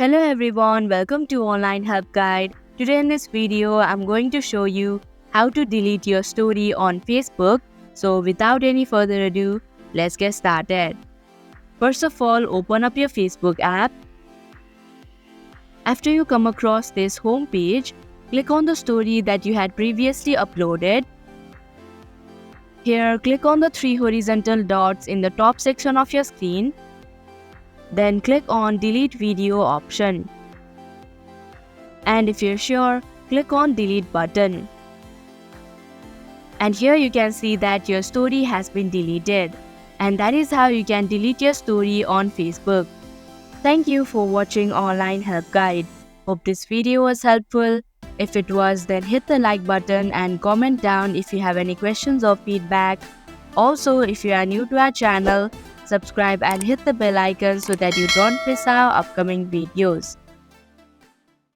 Hello everyone, welcome to Online Help Guide. Today in this video, I'm going to show you how to delete your story on Facebook. So without any further ado, let's get started. First of all, open up your Facebook app. After you come across this home page, click on the story that you had previously uploaded. Here, click on the three horizontal dots in the top section of your screen. Then click on Delete Video option. And if you're sure, click on Delete button. And here you can see that your story has been deleted. And that is how you can delete your story on Facebook. Thank you for watching Online Help Guide. Hope this video was helpful. If it was, then hit the like button and comment down if you have any questions or feedback. Also, if you are new to our channel, subscribe and hit the bell icon so that you don't miss our upcoming videos.